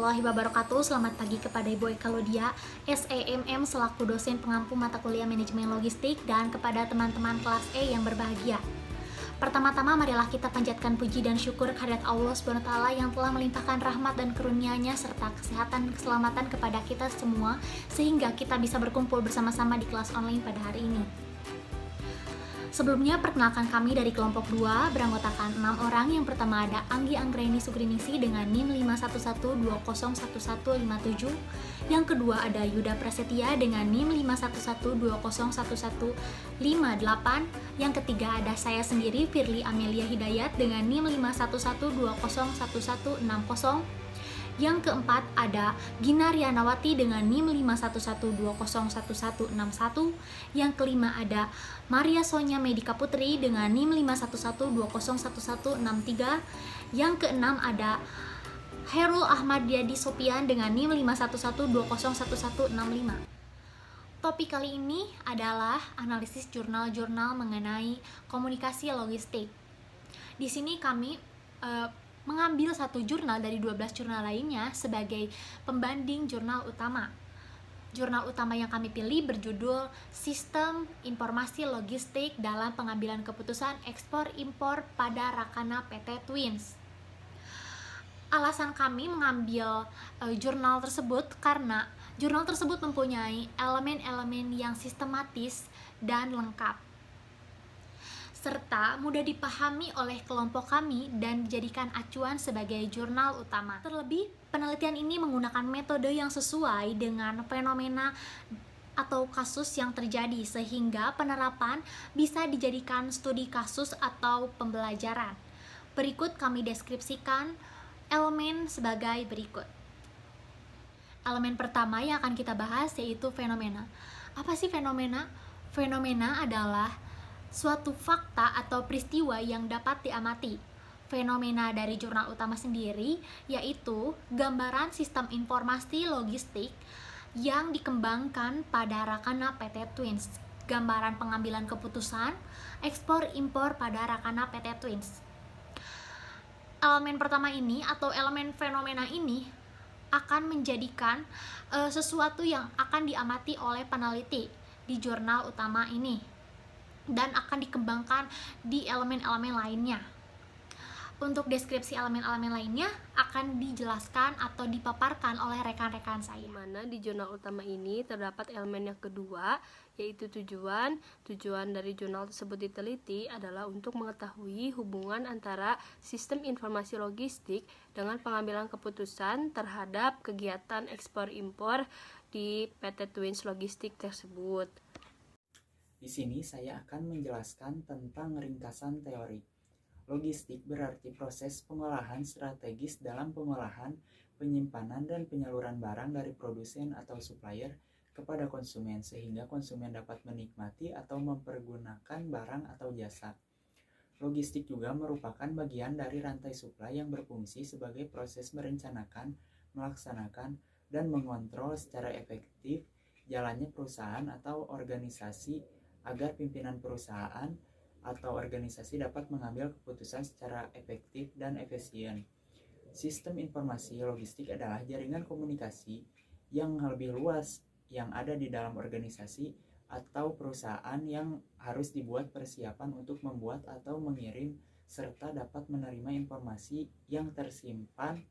warahmatullahi wabarakatuh. Selamat pagi kepada Ibu Eka Lodia, SEMM selaku dosen pengampu mata kuliah manajemen logistik, dan kepada teman-teman kelas E yang berbahagia. Pertama-tama marilah kita panjatkan puji dan syukur kehadirat Allah SWT yang telah melimpahkan rahmat dan karunia-Nya serta kesehatan dan keselamatan kepada kita semua sehingga kita bisa berkumpul bersama-sama di kelas online pada hari ini. Sebelumnya, perkenalkan kami dari kelompok 2 beranggotakan 6 orang. Yang pertama ada Anggi Anggraini Sugriningsi dengan NIM 511201157. Yang kedua ada Yuda Prasetya dengan NIM 511201158. Yang ketiga ada saya sendiri, Firly Amelia Hidayat dengan NIM 511201160. Yang keempat ada Gina Rianawati dengan NIM 511201161. Yang kelima ada Maria Sonya Medika Putri dengan NIM 511201163. Yang keenam ada Herul Ahmad Yadi Sopian dengan NIM 511201165. Topik kali ini adalah analisis jurnal-jurnal mengenai komunikasi logistik. Di sini kami mengambil satu jurnal dari 12 jurnal lainnya sebagai pembanding jurnal utama. Jurnal utama yang kami pilih berjudul Sistem Informasi Logistik dalam Pengambilan Keputusan Ekspor Impor pada Rakana PT Twins. Alasan kami mengambil jurnal tersebut karena jurnal tersebut mempunyai elemen-elemen yang sistematis dan lengkap, serta mudah dipahami oleh kelompok kami dan dijadikan acuan sebagai jurnal utama. Terlebih, penelitian ini menggunakan metode yang sesuai dengan fenomena atau kasus yang terjadi, sehingga penerapan bisa dijadikan studi kasus atau pembelajaran. Berikut kami deskripsikan elemen sebagai berikut. Elemen pertama yang akan kita bahas yaitu fenomena. Apa sih fenomena? Fenomena adalah suatu fakta atau peristiwa yang dapat diamati. Fenomena dari jurnal utama sendiri yaitu gambaran sistem informasi logistik yang dikembangkan pada Rakana PT Twins, gambaran pengambilan keputusan ekspor impor pada Rakana PT Twins. Elemen pertama ini atau elemen fenomena ini akan menjadikan sesuatu yang akan diamati oleh peneliti di jurnal utama ini dan akan dikembangkan di elemen-elemen lainnya. Untuk deskripsi elemen-elemen lainnya akan dijelaskan atau dipaparkan oleh rekan-rekan saya. Dimana di jurnal utama ini terdapat elemen yang kedua, yaitu tujuan. Tujuan dari jurnal tersebut diteliti adalah untuk mengetahui hubungan antara sistem informasi logistik dengan pengambilan keputusan terhadap kegiatan ekspor-impor di PT Twins Logistik tersebut. Di sini saya akan menjelaskan tentang ringkasan teori. Logistik berarti proses pengolahan strategis dalam pengolahan, penyimpanan, dan penyaluran barang dari produsen atau supplier kepada konsumen sehingga konsumen dapat menikmati atau mempergunakan barang atau jasa. Logistik juga merupakan bagian dari rantai suplai yang berfungsi sebagai proses merencanakan, melaksanakan, dan mengontrol secara efektif jalannya perusahaan atau organisasi agar pimpinan perusahaan atau organisasi dapat mengambil keputusan secara efektif dan efisien. Sistem informasi logistik adalah jaringan komunikasi yang lebih luas yang ada di dalam organisasi atau perusahaan yang harus dibuat persiapan untuk membuat atau mengirim serta dapat menerima informasi yang tersimpan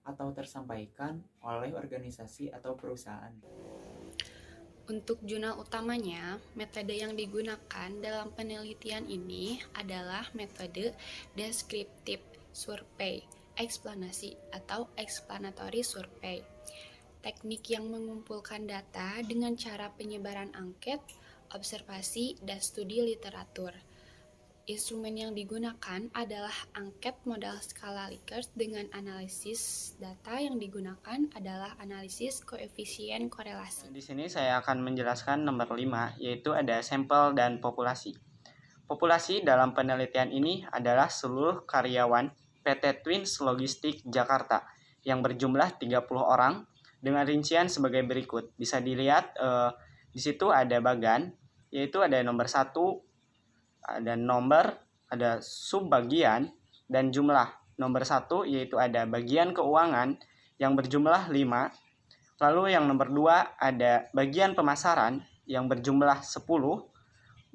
atau tersampaikan oleh organisasi atau perusahaan. Untuk jurnal utamanya, metode yang digunakan dalam penelitian ini adalah metode descriptive survey, eksplanasi atau explanatory survey. Teknik yang mengumpulkan data dengan cara penyebaran angket, observasi, dan studi literatur. Instrumen yang digunakan adalah angket modal skala Likert dengan analisis data yang digunakan adalah analisis koefisien korelasi. Di sini saya akan menjelaskan nomor 5, yaitu ada sampel dan populasi. Populasi dalam penelitian ini adalah seluruh karyawan PT Twins Logistik Jakarta yang berjumlah 30 orang dengan rincian sebagai berikut. Bisa dilihat di situ ada bagan, yaitu ada nomor 1, ada nomor, ada subbagian, dan jumlah. Nomor 1 yaitu ada bagian keuangan, yang berjumlah 5. Lalu yang nomor 2 ada bagian pemasaran yang berjumlah 10.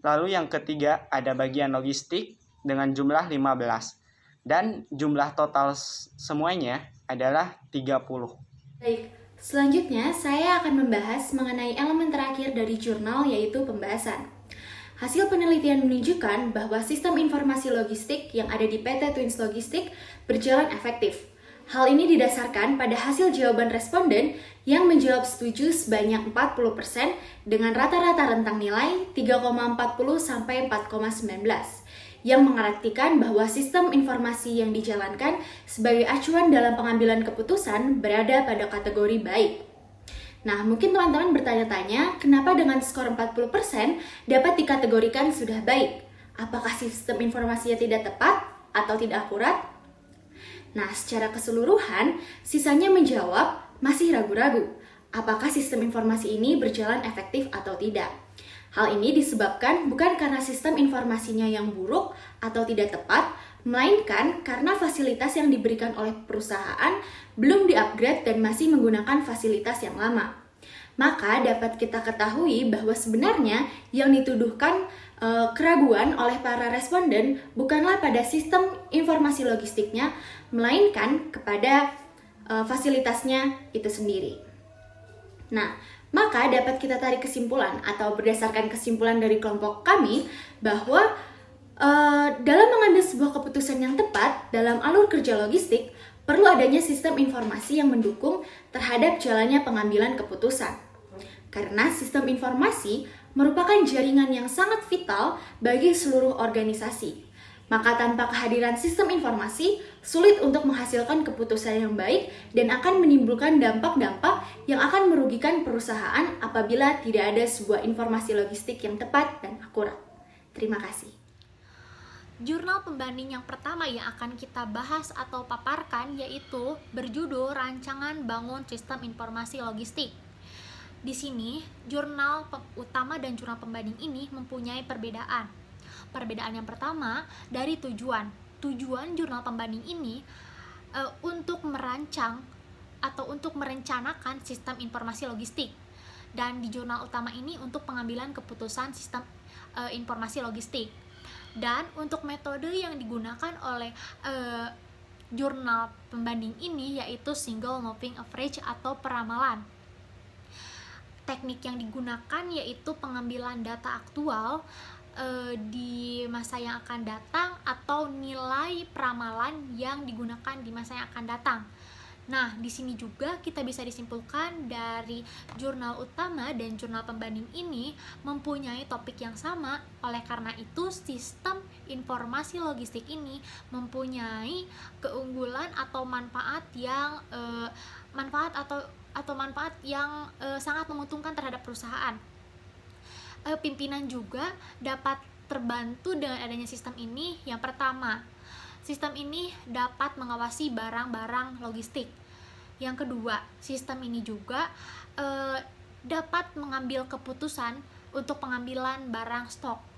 Lalu yang ketiga ada bagian logistik dengan jumlah 15. Dan jumlah total semuanya adalah 30. Baik, selanjutnya saya akan membahas mengenai elemen terakhir dari jurnal, yaitu pembahasan. Hasil penelitian menunjukkan bahwa sistem informasi logistik yang ada di PT Twins Logistik berjalan efektif. Hal ini didasarkan pada hasil jawaban responden yang menjawab setuju sebanyak 40% dengan rata-rata rentang nilai 3,40 sampai 4,19, yang mengartikan bahwa sistem informasi yang dijalankan sebagai acuan dalam pengambilan keputusan berada pada kategori baik. Nah, mungkin teman-teman bertanya-tanya, kenapa dengan skor 40% dapat dikategorikan sudah baik? Apakah sistem informasinya tidak tepat atau tidak akurat? Nah, secara keseluruhan, sisanya menjawab masih ragu-ragu. Apakah sistem informasi ini berjalan efektif atau tidak? Hal ini disebabkan bukan karena sistem informasinya yang buruk atau tidak tepat, melainkan karena fasilitas yang diberikan oleh perusahaan belum di-upgrade dan masih menggunakan fasilitas yang lama. Maka dapat kita ketahui bahwa sebenarnya yang dituduhkan keraguan oleh para responden bukanlah pada sistem informasi logistiknya, melainkan kepada fasilitasnya itu sendiri. Nah, maka dapat kita tarik kesimpulan atau berdasarkan kesimpulan dari kelompok kami bahwa dalam mengambil sebuah keputusan yang tepat dalam alur kerja logistik, perlu adanya sistem informasi yang mendukung terhadap jalannya pengambilan keputusan. Karena sistem informasi merupakan jaringan yang sangat vital bagi seluruh organisasi. Maka tanpa kehadiran sistem informasi, sulit untuk menghasilkan keputusan yang baik dan akan menimbulkan dampak-dampak yang akan merugikan perusahaan apabila tidak ada sebuah informasi logistik yang tepat dan akurat. Terima kasih. Jurnal pembanding yang pertama yang akan kita bahas atau paparkan yaitu berjudul Rancangan Bangun Sistem Informasi Logistik. Di sini, jurnal utama dan jurnal pembanding ini mempunyai perbedaan. Perbedaan yang pertama dari tujuan. Tujuan jurnal pembanding ini untuk merancang atau untuk merencanakan sistem informasi logistik. Dan di jurnal utama ini untuk pengambilan keputusan sistem informasi logistik. Dan untuk metode yang digunakan oleh jurnal pembanding ini yaitu single moving average atau peramalan. Teknik yang digunakan yaitu pengambilan data aktual di masa yang akan datang atau nilai peramalan yang digunakan di masa yang akan datang. Nah, di sini juga kita bisa disimpulkan dari jurnal utama dan jurnal pembanding ini mempunyai topik yang sama. Oleh karena itu, sistem informasi logistik ini mempunyai keunggulan atau manfaat yang manfaat yang sangat menguntungkan terhadap perusahaan. Pimpinan juga dapat terbantu dengan adanya sistem ini. Yang pertama, sistem ini dapat mengawasi barang-barang logistik. Yang kedua, sistem ini juga dapat mengambil keputusan untuk pengambilan barang stok.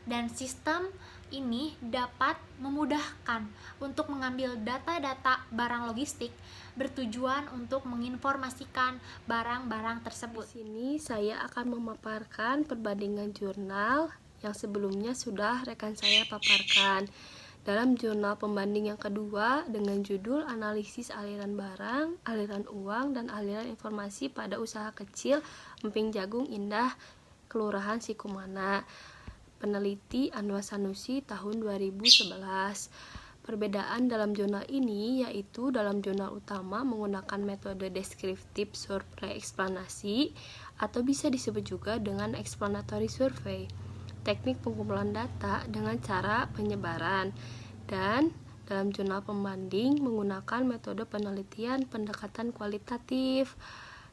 Dan sistem ini dapat memudahkan untuk mengambil data-data barang logistik bertujuan untuk menginformasikan barang-barang tersebut. Di sini saya akan memaparkan perbandingan jurnal yang sebelumnya sudah rekan saya paparkan. Dalam jurnal pembanding yang kedua dengan judul Analisis Aliran Barang, Aliran Uang, dan Aliran Informasi pada Usaha Kecil Emping Jagung Indah, Kelurahan Sikumana. Peneliti Anwar Sanusi tahun 2011. Perbedaan dalam jurnal ini yaitu dalam jurnal utama menggunakan metode deskriptif survei eksplanasi atau bisa disebut juga dengan explanatory survey, teknik pengumpulan data dengan cara penyebaran, dan dalam jurnal pembanding menggunakan metode penelitian pendekatan kualitatif.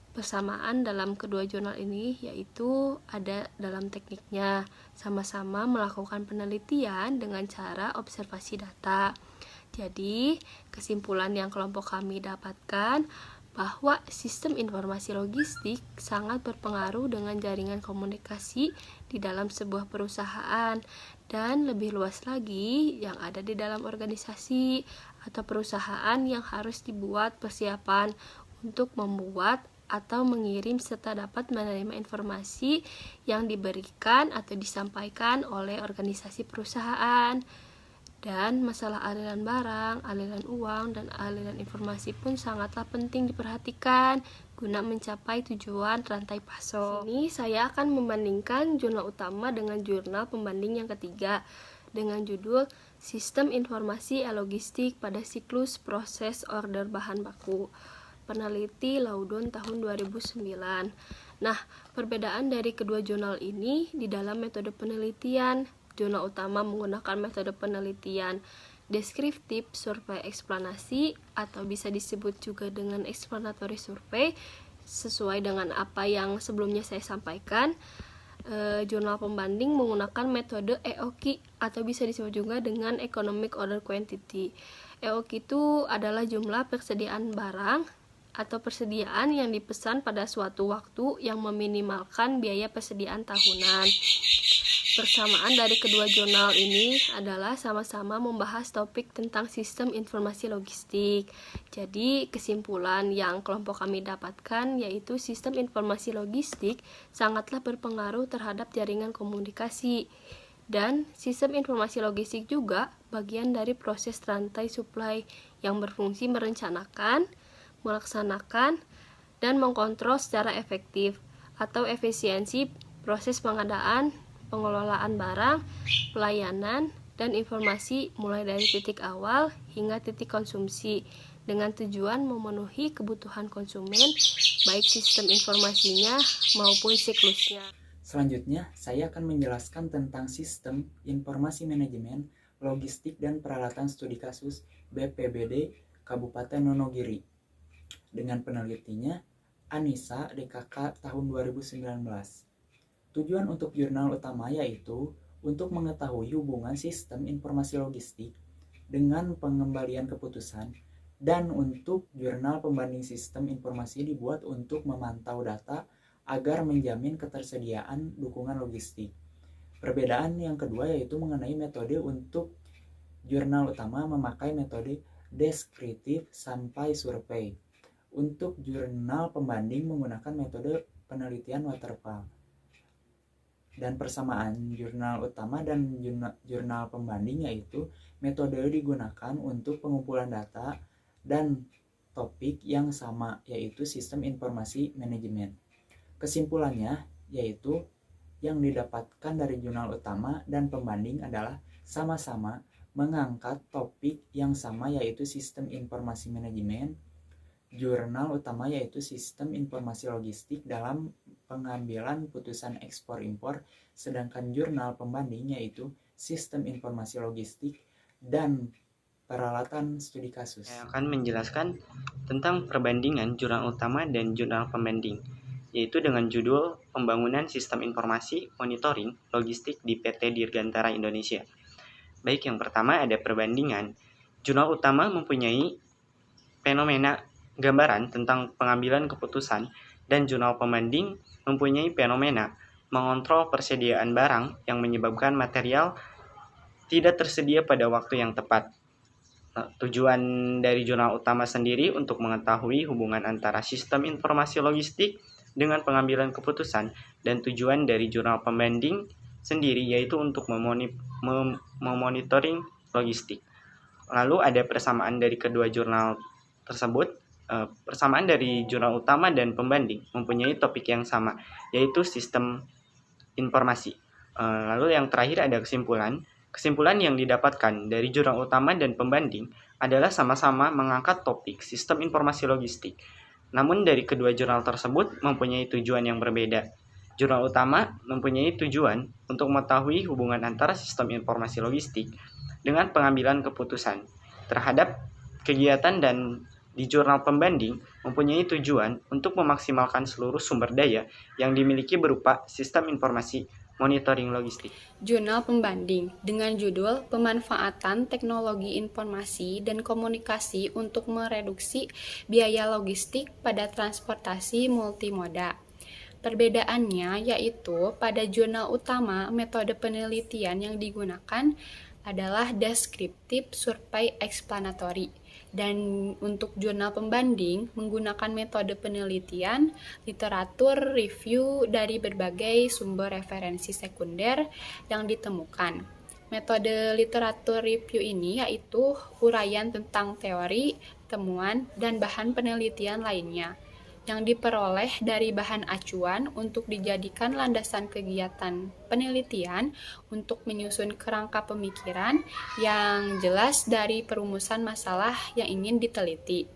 Persamaan dalam kedua jurnal ini yaitu ada dalam tekniknya, sama-sama melakukan penelitian dengan cara observasi data. Jadi, kesimpulan yang kelompok kami dapatkan, bahwa sistem informasi logistik sangat berpengaruh dengan jaringan komunikasi di dalam sebuah perusahaan dan lebih luas lagi yang ada di dalam organisasi atau perusahaan yang harus dibuat persiapan untuk membuat atau mengirim serta dapat menerima informasi yang diberikan atau disampaikan oleh organisasi perusahaan. Dan masalah aliran barang, aliran uang, dan aliran informasi pun sangatlah penting diperhatikan guna mencapai tujuan rantai pasok. Ini saya akan membandingkan jurnal utama dengan jurnal pembanding yang ketiga dengan judul Sistem Informasi Logistik pada Siklus Proses Order Bahan Baku. Peneliti Laudon tahun 2009. Nah, perbedaan dari kedua jurnal ini di dalam metode penelitian. Jurnal utama menggunakan metode penelitian deskriptif survei eksplanasi atau bisa disebut juga dengan explanatory survey sesuai dengan apa yang sebelumnya saya sampaikan. Jurnal pembanding menggunakan metode EOQ atau bisa disebut juga dengan Economic Order Quantity. EOQ itu adalah jumlah persediaan barang atau persediaan yang dipesan pada suatu waktu yang meminimalkan biaya persediaan tahunan. Persamaan dari kedua jurnal ini adalah sama-sama membahas topik tentang sistem informasi logistik. Jadi kesimpulan yang kelompok kami dapatkan yaitu sistem informasi logistik sangatlah berpengaruh terhadap jaringan komunikasi. Dan sistem informasi logistik juga bagian dari proses rantai supply yang berfungsi merencanakan, melaksanakan, dan mengkontrol secara efektif atau efisiensi proses pengadaan, pengelolaan barang, pelayanan, dan informasi mulai dari titik awal hingga titik konsumsi dengan tujuan memenuhi kebutuhan konsumen baik sistem informasinya maupun siklusnya. Selanjutnya, saya akan menjelaskan tentang sistem informasi manajemen, logistik, dan peralatan studi kasus BPBD Kabupaten Wonogiri. Dengan penelitinya, Anissa DKK tahun 2019. Tujuan untuk jurnal utama yaitu untuk mengetahui hubungan sistem informasi logistik dengan pengembalian keputusan, dan untuk jurnal pembanding sistem informasi dibuat untuk memantau data agar menjamin ketersediaan dukungan logistik. Perbedaan yang kedua yaitu mengenai metode. Untuk jurnal utama memakai metode deskriptif sampai survei. Untuk jurnal pembanding menggunakan metode penelitian waterfall. Dan persamaan jurnal utama dan jurnal pembanding yaitu metode digunakan untuk pengumpulan data dan topik yang sama yaitu sistem informasi manajemen. Kesimpulannya yaitu yang didapatkan dari jurnal utama dan pembanding adalah sama-sama mengangkat topik yang sama yaitu sistem informasi manajemen. Jurnal utama yaitu sistem informasi logistik dalam pengambilan putusan ekspor-impor, sedangkan jurnal pembanding yaitu sistem informasi logistik dan peralatan studi kasus. Saya akan menjelaskan tentang perbandingan jurnal utama dan jurnal pembanding, yaitu dengan judul Pembangunan Sistem Informasi Monitoring Logistik di PT Dirgantara Indonesia. Baik, yang pertama ada perbandingan. Jurnal utama mempunyai fenomena gambaran tentang pengambilan keputusan, dan jurnal pembanding mempunyai fenomena mengontrol persediaan barang yang menyebabkan material tidak tersedia pada waktu yang tepat. Tujuan dari jurnal utama sendiri untuk mengetahui hubungan antara sistem informasi logistik dengan pengambilan keputusan, dan tujuan dari jurnal pembanding sendiri yaitu untuk memonitoring logistik. Lalu ada persamaan dari kedua jurnal tersebut. Persamaan dari jurnal utama dan pembanding mempunyai topik yang sama, yaitu sistem informasi. Lalu yang terakhir ada kesimpulan. Kesimpulan yang didapatkan dari jurnal utama dan pembanding adalah sama-sama mengangkat topik sistem informasi logistik. Namun dari kedua jurnal tersebut mempunyai tujuan yang berbeda. Jurnal utama mempunyai tujuan untuk mengetahui hubungan antara sistem informasi logistik dengan pengambilan keputusan terhadap kegiatan, dan di jurnal pembanding mempunyai tujuan untuk memaksimalkan seluruh sumber daya yang dimiliki berupa sistem informasi monitoring logistik. Jurnal pembanding dengan judul Pemanfaatan Teknologi Informasi dan Komunikasi untuk Mereduksi Biaya Logistik pada Transportasi Multimoda. Perbedaannya yaitu pada jurnal utama metode penelitian yang digunakan adalah deskriptif survei explanatory, dan untuk jurnal pembanding menggunakan metode penelitian literatur review dari berbagai sumber referensi sekunder yang ditemukan. Metode literatur review ini yaitu uraian tentang teori, temuan, dan bahan penelitian lainnya yang diperoleh dari bahan acuan untuk dijadikan landasan kegiatan penelitian untuk menyusun kerangka pemikiran yang jelas dari perumusan masalah yang ingin diteliti.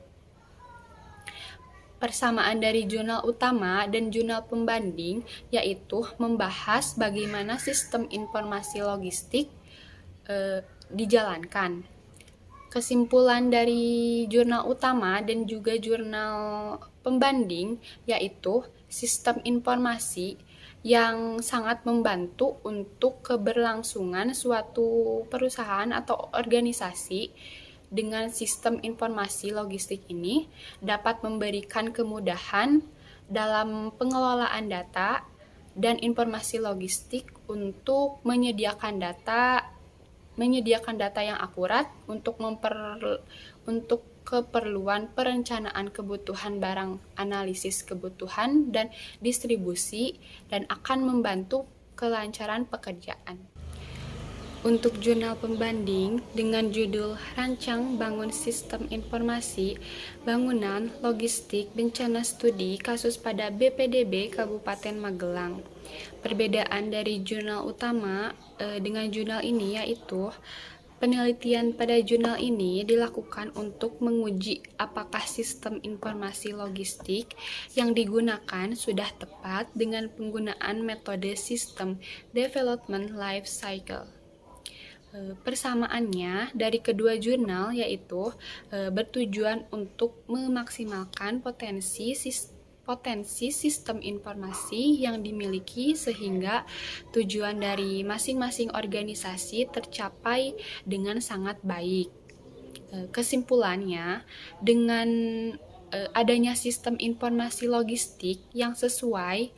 Persamaan dari jurnal utama dan jurnal pembanding yaitu membahas bagaimana sistem informasi logistik dijalankan. Kesimpulan dari jurnal utama dan juga jurnal pembanding yaitu sistem informasi yang sangat membantu untuk keberlangsungan suatu perusahaan atau organisasi. Dengan sistem informasi logistik ini dapat memberikan kemudahan dalam pengelolaan data dan informasi logistik untuk menyediakan data yang akurat untuk keperluan perencanaan kebutuhan barang, analisis kebutuhan dan distribusi, dan akan membantu kelancaran pekerjaan. Untuk jurnal pembanding dengan judul Rancang Bangun Sistem Informasi Bangunan Logistik Bencana Studi Kasus pada BPDB Kabupaten Magelang. Perbedaan dari jurnal utama dengan jurnal ini yaitu penelitian pada jurnal ini dilakukan untuk menguji apakah sistem informasi logistik yang digunakan sudah tepat dengan penggunaan metode System Development Life Cycle. Persamaannya dari kedua jurnal yaitu bertujuan untuk memaksimalkan potensi sistem informasi yang dimiliki sehingga tujuan dari masing-masing organisasi tercapai dengan sangat baik. Kesimpulannya, dengan adanya sistem informasi logistik yang sesuai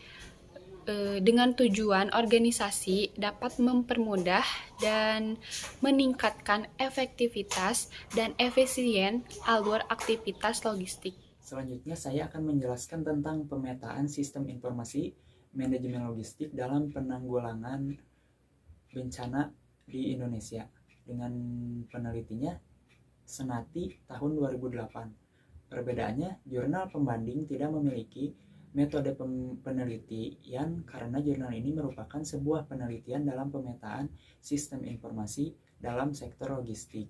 dengan tujuan organisasi dapat mempermudah dan meningkatkan efektivitas dan efisien alur aktivitas logistik. Selanjutnya saya akan menjelaskan tentang pemetaan sistem informasi manajemen logistik dalam penanggulangan bencana di Indonesia dengan penelitinya Senati tahun 2008. Perbedaannya, jurnal pembanding tidak memiliki metode penelitian karena jurnal ini merupakan sebuah penelitian dalam pemetaan sistem informasi dalam sektor logistik.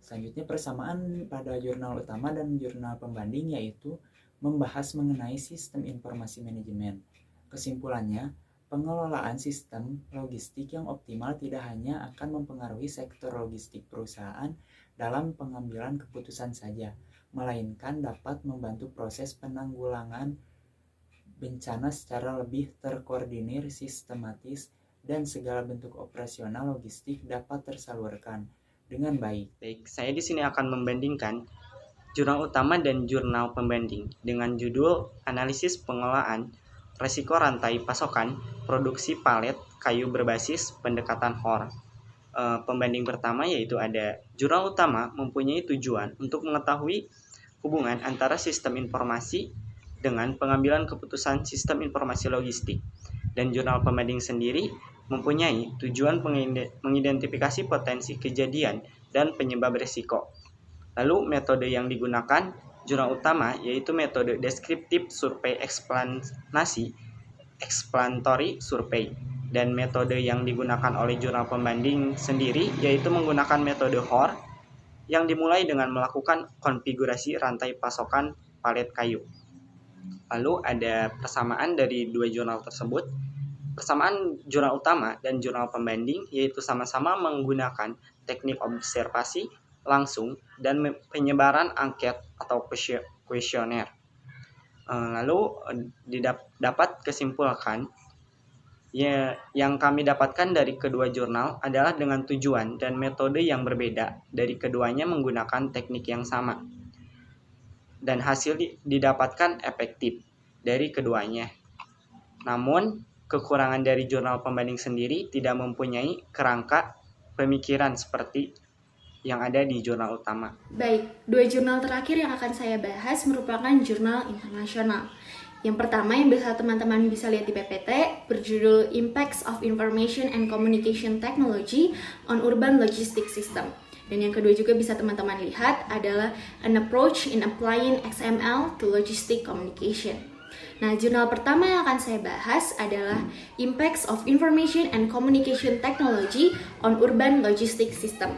Selanjutnya, persamaan pada jurnal utama dan jurnal pembanding yaitu membahas mengenai sistem informasi manajemen. Kesimpulannya, pengelolaan sistem logistik yang optimal tidak hanya akan mempengaruhi sektor logistik perusahaan dalam pengambilan keputusan saja, melainkan dapat membantu proses penanggulangan bencana secara lebih terkoordinir, sistematis, dan segala bentuk operasional logistik dapat tersalurkan dengan baik. Baik, saya di sini akan membandingkan jurnal utama dan jurnal pembanding dengan judul Analisis Pengelolaan Resiko Rantai Pasokan Produksi Palet Kayu Berbasis Pendekatan HOR. Pembanding pertama yaitu ada jurnal utama mempunyai tujuan untuk mengetahui hubungan antara sistem informasi dengan pengambilan keputusan sistem informasi logistik, dan jurnal pembanding sendiri mempunyai tujuan mengidentifikasi potensi kejadian dan penyebab risiko. Lalu metode yang digunakan jurnal utama yaitu metode deskriptif survei eksplanasi explanatory survey, dan metode yang digunakan oleh jurnal pembanding sendiri yaitu menggunakan metode HOR yang dimulai dengan melakukan konfigurasi rantai pasokan palet kayu. Lalu ada persamaan dari dua jurnal tersebut. Persamaan jurnal utama dan jurnal pembanding yaitu sama-sama menggunakan teknik observasi langsung dan penyebaran angket atau kuesioner. Lalu dapat kesimpulan Ya, yang kami dapatkan dari kedua jurnal adalah dengan tujuan dan metode yang berbeda dari keduanya menggunakan teknik yang sama. Dan hasil didapatkan efektif dari keduanya. Namun, kekurangan dari jurnal pembanding sendiri tidak mempunyai kerangka pemikiran seperti yang ada di jurnal utama. Baik, dua jurnal terakhir yang akan saya bahas merupakan jurnal internasional. Yang pertama yang bisa teman-teman bisa lihat di PPT berjudul Impacts of Information and Communication Technology on Urban Logistics System. Dan yang kedua juga bisa teman-teman lihat adalah An Approach in Applying XML to Logistic Communication. Nah, jurnal pertama yang akan saya bahas adalah Impacts of Information and Communication Technology on Urban Logistics System,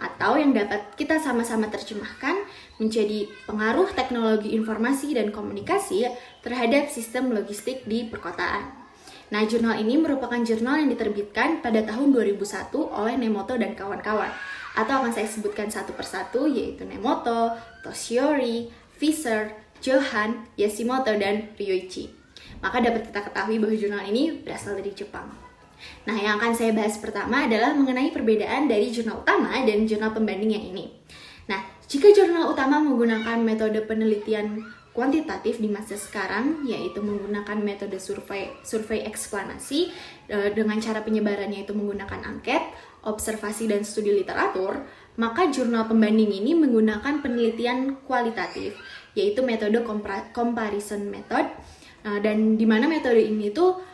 atau yang dapat kita sama-sama terjemahkan menjadi pengaruh teknologi informasi dan komunikasi terhadap sistem logistik di perkotaan. Nah, jurnal ini merupakan jurnal yang diterbitkan pada tahun 2001 oleh Nemoto dan kawan-kawan, atau akan saya sebutkan satu persatu, yaitu Nemoto, Toshiori, Fisher, Johan, Yashimoto, dan Ryuichi. Maka dapat kita ketahui bahwa jurnal ini berasal dari Jepang. Nah, yang akan saya bahas pertama adalah mengenai perbedaan dari jurnal utama dan jurnal pembanding yang ini. Nah, jika jurnal utama menggunakan metode penelitian kuantitatif di masa sekarang, yaitu menggunakan metode survei eksplanasi dengan cara penyebarannya itu menggunakan angket, observasi, dan studi literatur, maka jurnal pembanding ini menggunakan penelitian kualitatif, yaitu metode comparison method, dan di mana metode ini tuh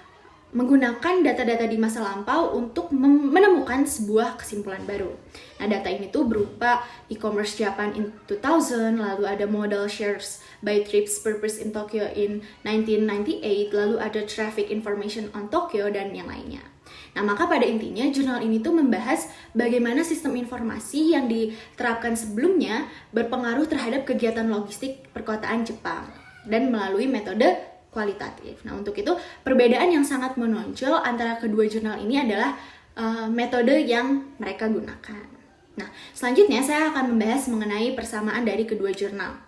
menggunakan data-data di masa lampau untuk menemukan sebuah kesimpulan baru. Nah, data ini tuh berupa e-commerce Japan in 2000, lalu ada modal shares by trips purpose in Tokyo in 1998, lalu ada traffic information on Tokyo, dan yang lainnya. Nah, maka pada intinya jurnal ini tuh membahas bagaimana sistem informasi yang diterapkan sebelumnya berpengaruh terhadap kegiatan logistik perkotaan Jepang dan melalui metode kualitatif. Nah, untuk itu perbedaan yang sangat menonjol antara kedua jurnal ini adalah metode yang mereka gunakan. Nah, selanjutnya saya akan membahas mengenai persamaan dari kedua jurnal.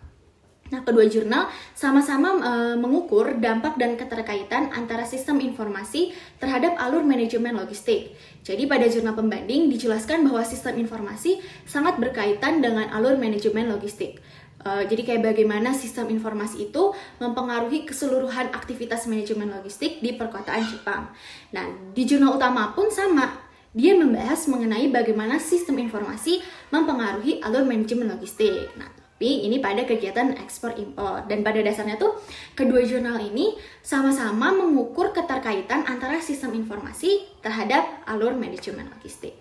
Nah, kedua jurnal sama-sama mengukur dampak dan keterkaitan antara sistem informasi terhadap alur manajemen logistik. Jadi pada jurnal pembanding dijelaskan bahwa sistem informasi sangat berkaitan dengan alur manajemen logistik. Jadi kayak bagaimana sistem informasi itu mempengaruhi keseluruhan aktivitas manajemen logistik di perkotaan Jepang. Nah, di jurnal utama pun sama. Dia membahas mengenai bagaimana sistem informasi mempengaruhi alur manajemen logistik. Nah, tapi ini pada kegiatan ekspor impor. Dan pada dasarnya tuh kedua jurnal ini sama-sama mengukur keterkaitan antara sistem informasi terhadap alur manajemen logistik.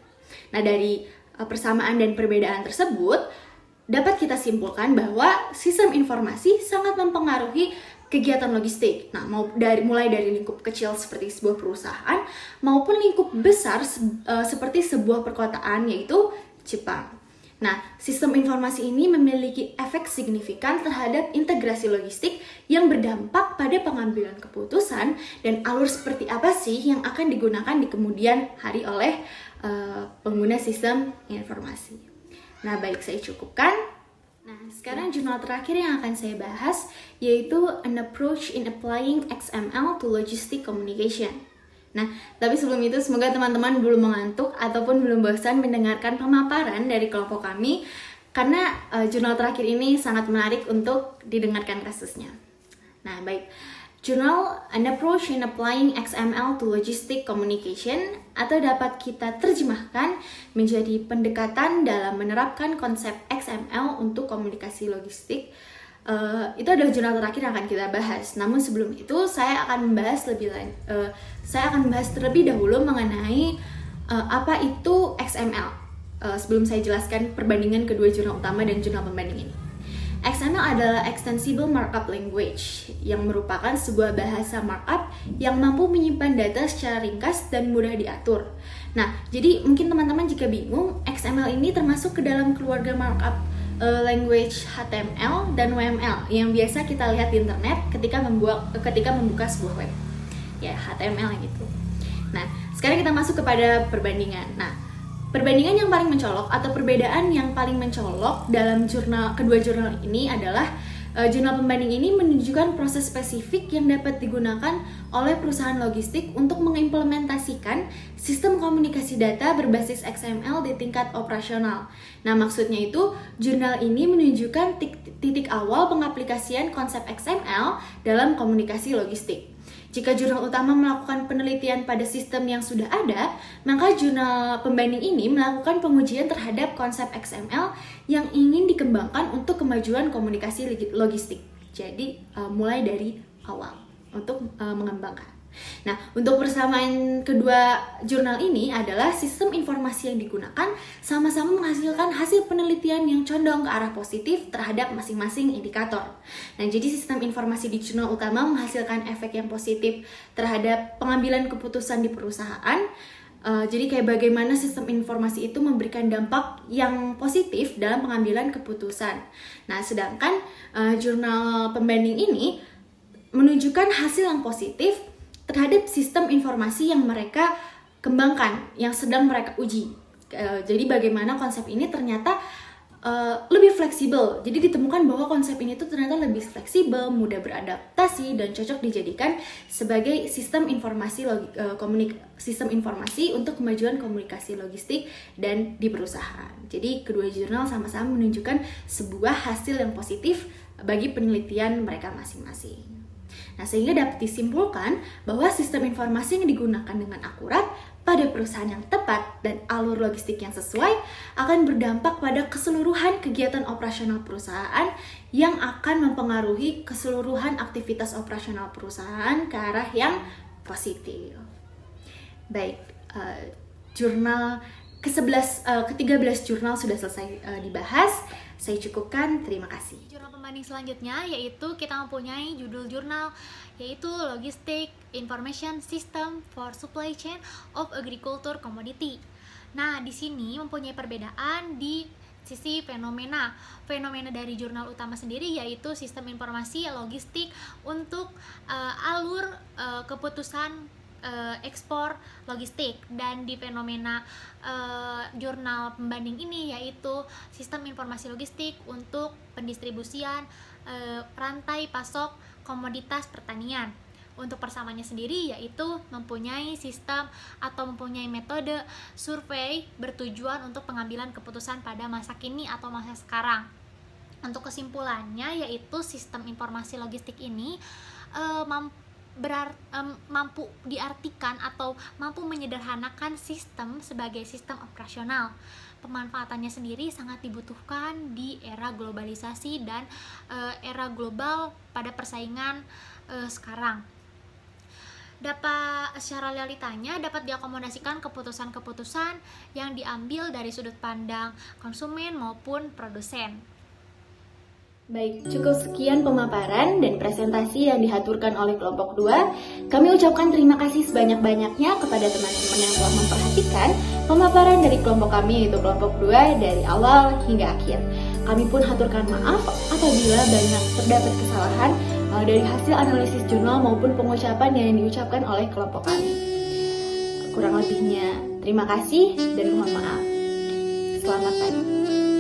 Nah, dari persamaan dan perbedaan tersebut dapat kita simpulkan bahwa sistem informasi sangat mempengaruhi kegiatan logistik. Nah, mulai dari lingkup kecil seperti sebuah perusahaan maupun lingkup besar seperti sebuah perkotaan, yaitu Jepang. Nah, sistem informasi ini memiliki efek signifikan terhadap integrasi logistik yang berdampak pada pengambilan keputusan dan alur seperti apa sih yang akan digunakan di kemudian hari oleh pengguna sistem informasi. Nah, baik, saya cukupkan. Nah, sekarang jurnal terakhir yang akan saya bahas yaitu An Approach in Applying XML to Logistic Communication. Nah, tapi sebelum itu semoga teman-teman belum mengantuk ataupun belum bosan mendengarkan pemaparan dari kelompok kami, karena jurnal terakhir ini sangat menarik untuk didengarkan kasusnya. Nah, baik. Jurnal An Approach in Applying XML to Logistic Communication, atau dapat kita terjemahkan menjadi pendekatan dalam menerapkan konsep XML untuk komunikasi logistik. Itu adalah jurnal terakhir yang akan kita bahas. Namun sebelum itu saya akan membahas terlebih dahulu mengenai apa itu XML. Sebelum saya jelaskan perbandingan kedua jurnal utama dan jurnal pembanding ini. XML adalah Extensible Markup Language, yang merupakan sebuah bahasa markup yang mampu menyimpan data secara ringkas dan mudah diatur. Nah, jadi mungkin teman-teman jika bingung, XML ini termasuk ke dalam keluarga markup language HTML dan WML yang biasa kita lihat di internet ketika membuka sebuah web. Ya, HTML gitu. Nah, sekarang kita masuk kepada perbandingan. Nah, perbandingan yang paling mencolok atau perbedaan yang paling mencolok dalam kedua jurnal ini adalah jurnal pembanding ini menunjukkan proses spesifik yang dapat digunakan oleh perusahaan logistik untuk mengimplementasikan sistem komunikasi data berbasis XML di tingkat operasional. Nah, maksudnya itu, jurnal ini menunjukkan titik awal pengaplikasian konsep XML dalam komunikasi logistik. Jika jurnal utama melakukan penelitian pada sistem yang sudah ada, maka jurnal pembanding ini melakukan pengujian terhadap konsep XML yang ingin dikembangkan untuk kemajuan komunikasi logistik. Jadi, mulai dari awal untuk mengembangkan. Nah, untuk persamaan kedua jurnal ini adalah sistem informasi yang digunakan sama-sama menghasilkan hasil penelitian yang condong ke arah positif terhadap masing-masing indikator. Nah, jadi sistem informasi di jurnal utama menghasilkan efek yang positif terhadap pengambilan keputusan di perusahaan. Jadi kayak bagaimana sistem informasi itu memberikan dampak yang positif dalam pengambilan keputusan. Nah, sedangkan jurnal pembanding ini menunjukkan hasil yang positif terhadap sistem informasi yang mereka kembangkan, yang sedang mereka uji. Jadi bagaimana konsep ini ternyata lebih fleksibel. Jadi ditemukan bahwa konsep ini tuh ternyata lebih fleksibel, mudah beradaptasi, dan cocok dijadikan sebagai sistem informasi untuk kemajuan komunikasi logistik dan di perusahaan. Jadi kedua jurnal sama-sama menunjukkan sebuah hasil yang positif bagi penelitian mereka masing-masing. Nah, sehingga dapat disimpulkan bahwa sistem informasi yang digunakan dengan akurat pada perusahaan yang tepat dan alur logistik yang sesuai akan berdampak pada keseluruhan kegiatan operasional perusahaan yang akan mempengaruhi keseluruhan aktivitas operasional perusahaan ke arah yang positif. Baik, jurnal ke-13 jurnal sudah selesai dibahas. Saya cukupkan, terima kasih. Jurnal pembanding selanjutnya yaitu kita mempunyai judul jurnal yaitu Logistic Information System for Supply Chain of Agriculture Commodity. Nah, di sini mempunyai perbedaan di sisi fenomena. Fenomena dari jurnal utama sendiri yaitu sistem informasi logistik untuk alur keputusan ekspor logistik, dan di fenomena jurnal pembanding ini yaitu sistem informasi logistik untuk pendistribusian rantai pasok komoditas pertanian. Untuk persamaannya sendiri yaitu mempunyai sistem atau mempunyai metode survei bertujuan untuk pengambilan keputusan pada masa kini atau masa sekarang. Untuk kesimpulannya yaitu sistem informasi logistik ini mampu diartikan atau mampu menyederhanakan sistem sebagai sistem operasional. Pemanfaatannya sendiri sangat dibutuhkan di era globalisasi dan era global pada persaingan sekarang. Secara realitanya dapat diakomodasikan keputusan-keputusan yang diambil dari sudut pandang konsumen maupun produsen. Baik, cukup sekian pemaparan dan presentasi yang dihaturkan oleh kelompok 2. Kami ucapkan terima kasih sebanyak-banyaknya kepada teman-teman yang telah memperhatikan pemaparan dari kelompok kami, yaitu kelompok 2 dari awal hingga akhir. Kami pun haturkan maaf apabila banyak terdapat kesalahan dari hasil analisis jurnal maupun pengucapan yang diucapkan oleh kelompok kami. Kurang lebihnya, terima kasih dan mohon maaf. Selamat pagi.